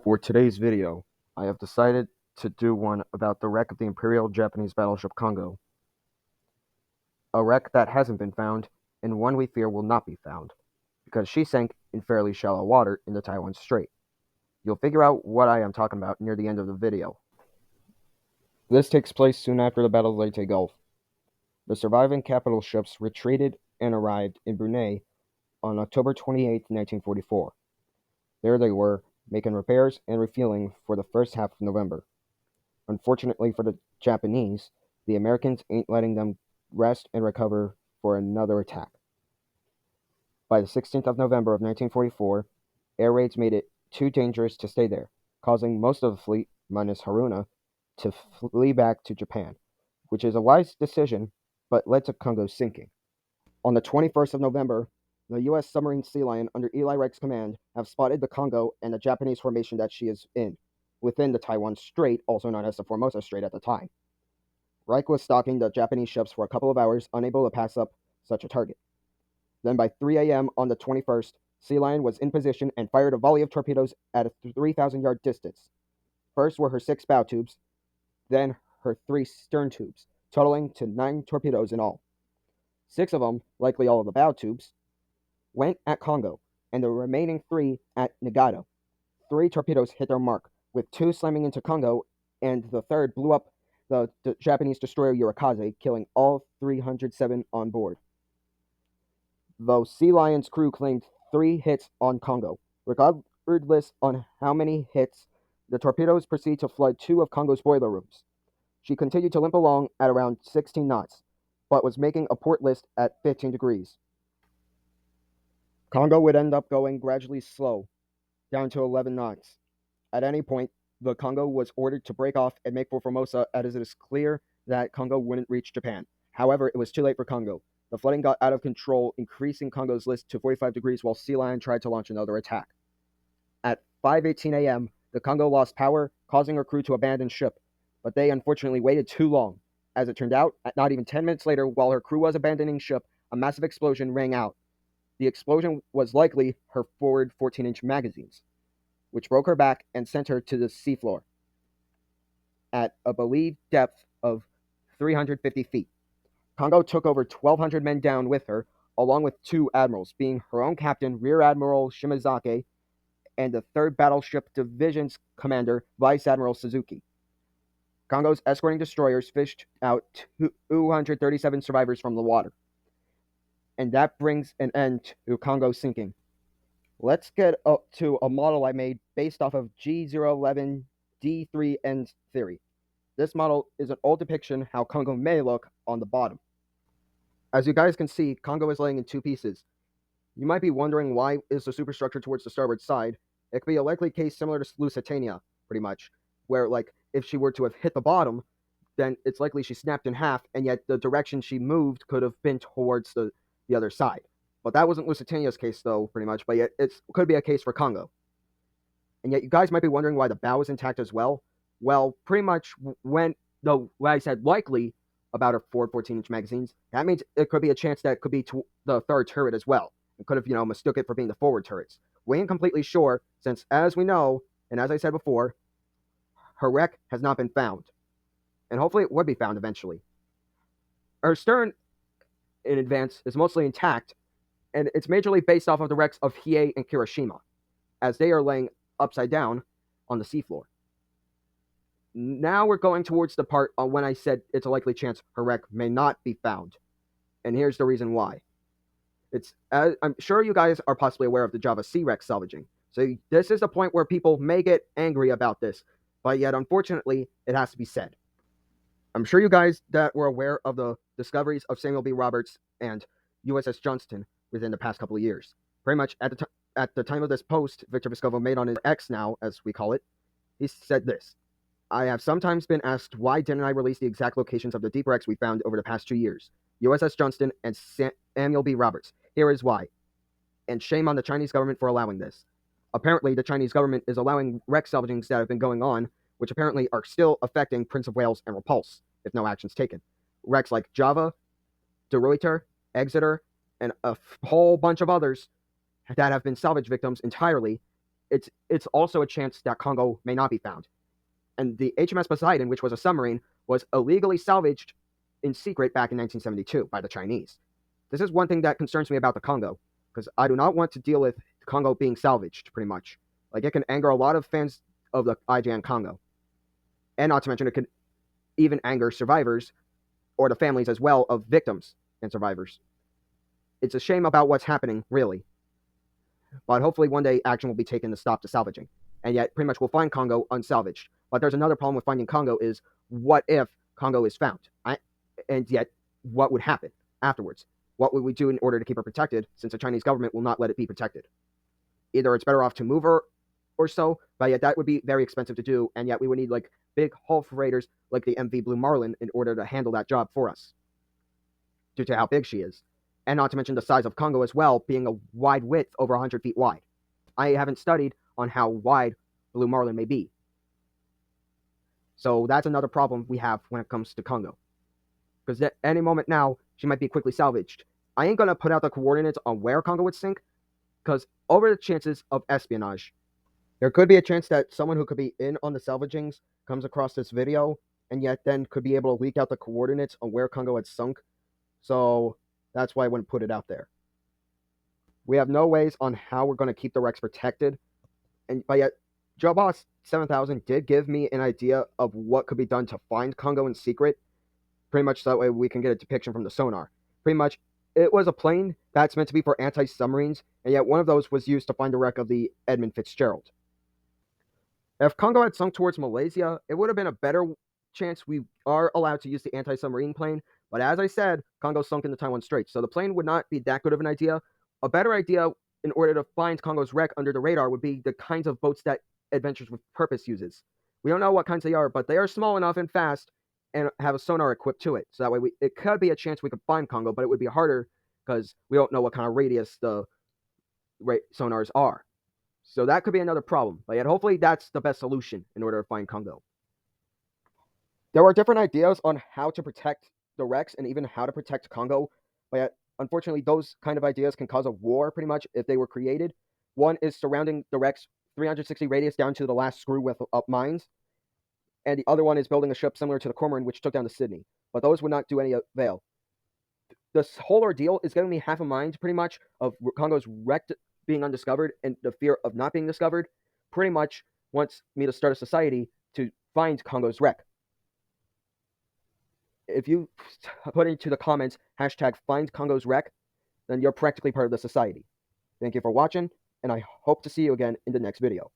For today's video, I have decided to do one about the wreck of the Imperial Japanese battleship Kongo. A wreck that hasn't been found, and one we fear will not be found, because she sank in fairly shallow water in the Taiwan Strait. You'll figure out what I am talking about near the end of the video. This takes place soon after the Battle of Leyte Gulf. The surviving capital ships retreated and arrived in Brunei on October 28, 1944. There they were, making repairs and refueling for the first half of November. Unfortunately for the Japanese, the Americans ain't letting them rest and recover for another attack. By the 16th of November of 1944, air raids made it too dangerous to stay there, causing most of the fleet, minus Haruna, to flee back to Japan, which is a wise decision, but led to Kongo's sinking. On the 21st of November, the U.S. submarine Sea Lion under Eli Reich's command have spotted the Kongo and the Japanese formation that she is in, within the Taiwan Strait, also known as the Formosa Strait at the time. Reich was stalking the Japanese ships for a couple of hours, unable to pass up such a target. Then by 3 a.m. on the 21st, Sea Lion was in position and fired a volley of torpedoes at a 3,000-yard distance. First were her 6 bow tubes, then her 3 stern tubes, totaling to 9 torpedoes in all. 6 of them, likely all of the bow tubes, went at Kongo, and the remaining 3 at Nagano. 3 torpedoes hit their mark, with 2 slamming into Kongo, and the 3rd blew up the Japanese destroyer Yurikaze, killing all 307 on board. Though Sea Lion's crew claimed 3 hits on Kongo. Regardless on how many hits, the torpedoes proceeded to flood 2 of Kongo's boiler rooms. She continued to limp along at around 16 knots, but was making a port list at 15 degrees. Kongo would end up going gradually slow, down to 11 knots. At any point, the Kongo was ordered to break off and make for Formosa, as it is clear that Kongo wouldn't reach Japan. However, it was too late for Kongo. The flooding got out of control, increasing Kongo's list to 45 degrees while Sea Lion tried to launch another attack. At 5:18 a.m., the Kongo lost power, causing her crew to abandon ship, but they unfortunately waited too long. As it turned out, not even 10 minutes later, while her crew was abandoning ship, a massive explosion rang out. The explosion was likely her forward 14-inch magazines, which broke her back and sent her to the seafloor at a believed depth of 350 feet. Kongo took over 1,200 men down with her, along with 2 admirals, being her own captain, Rear Admiral Shimazaki, and the 3rd Battleship Division's commander, Vice Admiral Suzuki. Kongo's escorting destroyers fished out 237 survivors from the water. And that brings an end to Kongo's sinking. Let's get up to a model I made based off of G011 D3N theory. This model is an old depiction how Kongo may look on the bottom. As you guys can see, Kongo is laying in 2 pieces. You might be wondering why is the superstructure towards the starboard side. It could be a likely case similar to Lusitania, pretty much, where like if she were to have hit the bottom, then it's likely she snapped in half, and yet the direction she moved could have been towards the other side. But that wasn't Lusitania's case, though, pretty much, but yet it could be a case for Kongo. And yet you guys might be wondering why the bow is intact as well. Well, pretty much when I said likely about her forward 14-inch magazines, that means it could be a chance that it could be to the 3rd turret as well. It could have, mistook it for being the forward turrets. We ain't completely sure, since as we know, and as I said before, her wreck has not been found. And hopefully it would be found eventually. Her stern in advance is mostly intact, and it's majorly based off of the wrecks of Hiei and Kirishima, as they are laying upside down on the seafloor. Now we're going towards the part on when I said it's a likely chance her wreck may not be found. And here's the reason why. I'm sure you guys are possibly aware of the Java Sea wreck salvaging. So this is the point where people may get angry about this, but yet unfortunately it has to be said. I'm sure you guys that were aware of the discoveries of Samuel B. Roberts and USS Johnston within the past couple of years. Pretty much at the time of this post, Victor Vescovo made on his X now, as we call it, he said this: I have sometimes been asked why didn't I release the exact locations of the deep wrecks we found over the past 2 years, USS Johnston and Samuel B. Roberts. Here is why. And shame on the Chinese government for allowing this. Apparently, the Chinese government is allowing wreck salvagings that have been going on, which apparently are still affecting Prince of Wales and Repulse, if no action's taken. Wrecks like Java, De Ruyter, Exeter, and a whole bunch of others that have been salvage victims entirely, it's also a chance that Kongo may not be found. And the HMS Poseidon, which was a submarine, was illegally salvaged in secret back in 1972 by the Chinese. This is one thing that concerns me about the Kongo, because I do not want to deal with the Kongo being salvaged, pretty much. Like, it can anger a lot of fans of the IJN Kongo. And not to mention, it could even anger survivors or the families as well of victims and survivors. It's a shame about what's happening, really. But hopefully one day action will be taken to stop the salvaging. And yet, pretty much, we'll find Kongo unsalvaged. But there's another problem with finding Kongo is, what if Kongo is found? And yet, what would happen afterwards? What would we do in order to keep her protected, since the Chinese government will not let it be protected? Either it's better off to move her or so, but yet that would be very expensive to do, and yet we would need like big hull freighters like the MV Blue Marlin in order to handle that job for us, due to how big she is. And not to mention the size of Kongo as well, being a wide width, over 100 feet wide. I haven't studied on how wide Blue Marlin may be. So that's another problem we have when it comes to Kongo. Because at any moment now, she might be quickly salvaged. I ain't going to put out the coordinates on where Kongo would sink, because over the chances of espionage, there could be a chance that someone who could be in on the salvagings comes across this video, and yet then could be able to leak out the coordinates on where Kongo had sunk. So that's why I wouldn't put it out there. We have no ways on how we're going to keep the wrecks protected. But yet, Joe Boss 7000 did give me an idea of what could be done to find Kongo in secret. Pretty much so that way we can get a depiction from the sonar. Pretty much, it was a plane that's meant to be for anti-submarines, and yet one of those was used to find the wreck of the Edmund Fitzgerald. If Kongo had sunk towards Malaysia, it would have been a better chance we are allowed to use the anti-submarine plane. But as I said, Kongo sunk in the Taiwan Strait, so the plane would not be that good of an idea. A better idea in order to find Kongo's wreck under the radar would be the kinds of boats that Adventures with Purpose uses. We don't know what kinds they are, but they are small enough and fast and have a sonar equipped to it. So that way it could be a chance we could find Kongo, but it would be harder because we don't know what kind of radius the sonars are. So that could be another problem. But yet hopefully that's the best solution in order to find Kongo. There are different ideas on how to protect the wrecks and even how to protect Kongo. But yet, unfortunately, those kind of ideas can cause a war pretty much if they were created. One is surrounding the wrecks 360 radius down to the last screw with up mines. And the other one is building a ship similar to the Cormoran, which took down the Sydney. But those would not do any avail. This whole ordeal is giving me half a mind, pretty much, of Kongo's wrecked being undiscovered and the fear of not being discovered. Pretty much wants me to start a society to find Kongo's wreck. If you put into the comments hashtag find Kongo's wreck, then you're practically part of the society. Thank you for watching, and I hope to see you again in the next video.